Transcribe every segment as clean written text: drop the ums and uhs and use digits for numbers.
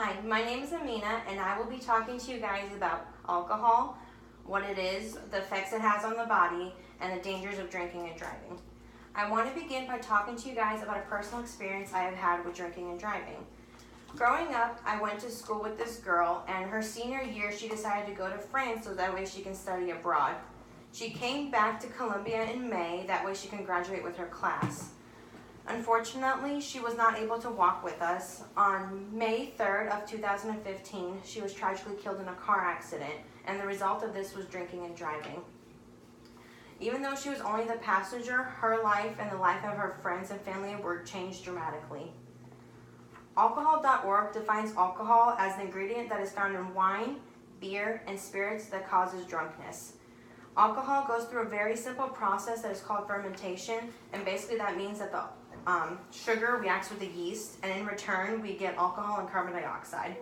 Hi, my name is Amina, and I will be talking to you guys about alcohol, what it is, the effects it has on the body, and the dangers of drinking and driving. I want to begin by talking to you guys about a personal experience I have had with drinking and driving. Growing up, I went to school with this girl, and her senior year she decided to go to France so that way she can study abroad. She came back to Colombia in May, that way she can graduate with her class. Unfortunately, she was not able to walk with us. On May 3rd of 2015, she was tragically killed in a car accident, and the result of this was drinking and driving. Even though she was only the passenger, her life and the life of her friends and family were changed dramatically. Alcohol.org defines alcohol as the ingredient that is found in wine, beer, and spirits that causes drunkenness. Alcohol goes through a very simple process that is called fermentation, and basically that means that the sugar reacts with the yeast, and in return we get alcohol and carbon dioxide.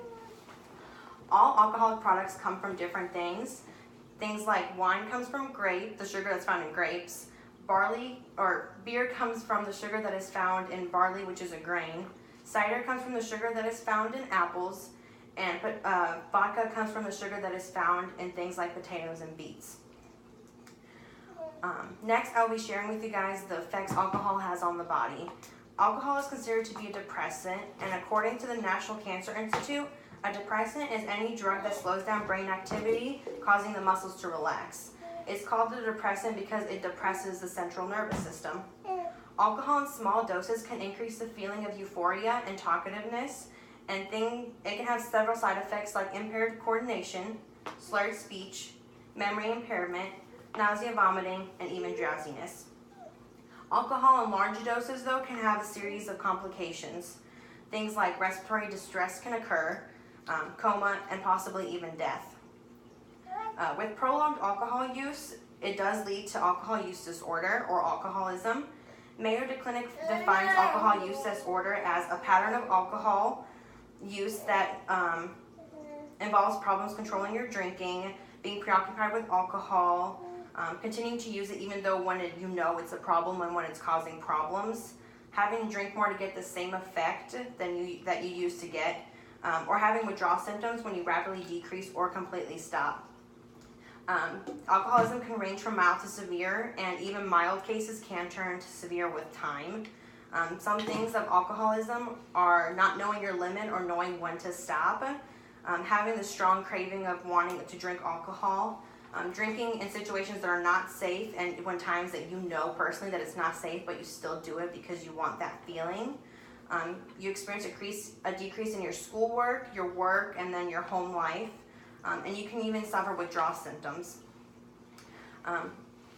All alcoholic products come from different things. Things like wine comes from grape, the sugar that's found in grapes. Beer comes from the sugar that is found in barley, which is a grain. Cider comes from the sugar that is found in apples, and vodka comes from the sugar that is found in things like potatoes and beets. Next, I'll be sharing with you guys the effects alcohol has on the body. Alcohol is considered to be a depressant, and according to the National Cancer Institute, a depressant is any drug that slows down brain activity, causing the muscles to relax. It's called a depressant because it depresses the central nervous system. Alcohol in small doses can increase the feeling of euphoria and talkativeness, and it can have several side effects like impaired coordination, slurred speech, memory impairment, nausea, vomiting, and even drowsiness. Alcohol in large doses, though, can have a series of complications. Things like respiratory distress can occur, coma, and possibly even death. With prolonged alcohol use, it does lead to alcohol use disorder or alcoholism. Mayo Clinic defines alcohol use disorder as a pattern of alcohol use that involves problems controlling your drinking, being preoccupied with alcohol, continuing to use it even though you know it's a problem and when it's causing problems, having to drink more to get the same effect that you used to get, or having withdrawal symptoms when you rapidly decrease or completely stop. Alcoholism can range from mild to severe, and even mild cases can turn to severe with time. Some things of alcoholism are not knowing your limit or knowing when to stop, having the strong craving of wanting to drink alcohol, drinking in situations that are not safe, and when times that you know personally that it's not safe, but you still do it because you want that feeling. You experience a decrease in your schoolwork, your work, and then your home life, and you can even suffer withdrawal symptoms.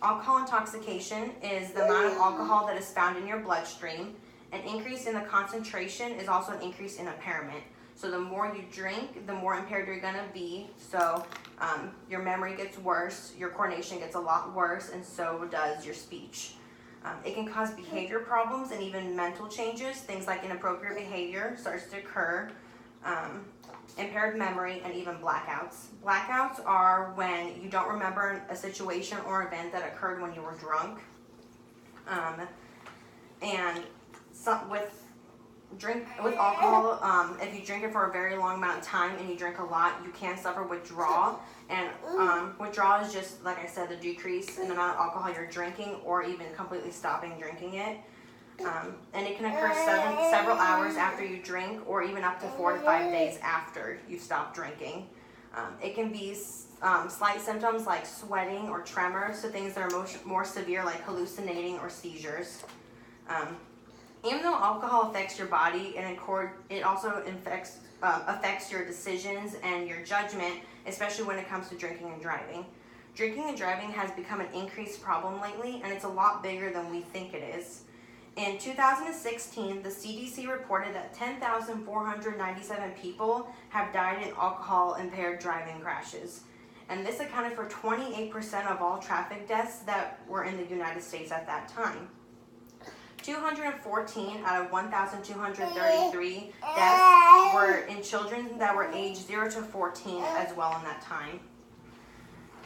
Alcohol intoxication is the amount of alcohol that is found in your bloodstream. An increase in the concentration is also an increase in impairment. So the more you drink, the more impaired you're going to be. So your memory gets worse, your coordination gets a lot worse, and so does your speech. It can cause behavior problems and even mental changes. Things like inappropriate behavior starts to occur, impaired memory, and even blackouts. Blackouts are when you don't remember a situation or event that occurred when you were drunk. With alcohol, if you drink it for a very long amount of time and you drink a lot, you can suffer withdrawal. And withdrawal is just, like I said, the decrease in the amount of alcohol you're drinking or even completely stopping drinking it. And it can occur several hours after you drink, or even up to 4 to 5 days after you stop drinking. It can be slight symptoms like sweating or tremors, to things that are more severe like hallucinating or seizures. Even though alcohol affects your body, it also affects your decisions and your judgment, especially when it comes to drinking and driving. Drinking and driving has become an increased problem lately, and it's a lot bigger than we think it is. In 2016, the CDC reported that 10,497 people have died in alcohol-impaired driving crashes. And this accounted for 28% of all traffic deaths that were in the United States at that time. 214 out of 1,233 deaths were in children that were aged 0 to 14 as well in that time.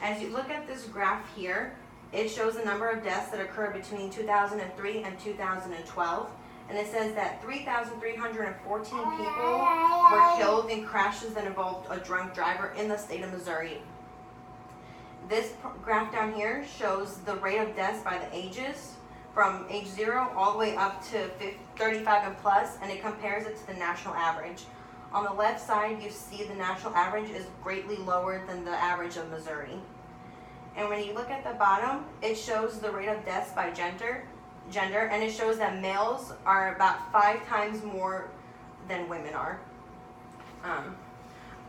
As you look at this graph here, it shows the number of deaths that occurred between 2003 and 2012. and it says that 3,314 people were killed in crashes that involved a drunk driver in the state of Missouri. This graph down here shows the rate of deaths by the ages, from age 0 all the way up to 35 and plus, and it compares it to the national average. On the left side, you see the national average is greatly lower than the average of Missouri. And when you look at the bottom, it shows the rate of deaths by gender, and it shows that males are about 5 times more than women are.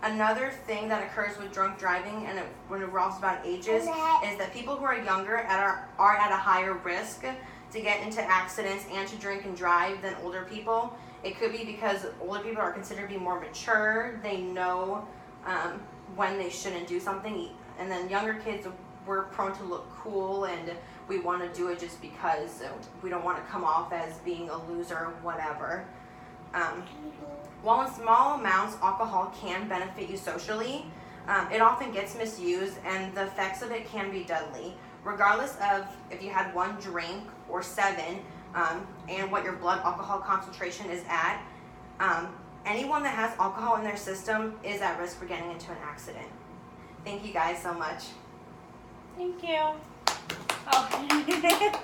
Another thing that occurs with drunk driving, and when it revolves about ages, is that people who are younger are at a higher risk to get into accidents and to drink and drive than older people. It could be because older people are considered to be more mature. They know when they shouldn't do something, and then younger kids, we're prone to look cool, and we want to do it just because we don't want to come off as being a loser or whatever. While in small amounts, alcohol can benefit you socially, it often gets misused, and the effects of it can be deadly. Regardless of if you had 1 drink or 7, and what your blood alcohol concentration is at, anyone that has alcohol in their system is at risk for getting into an accident. Thank you guys so much. Thank you. Oh.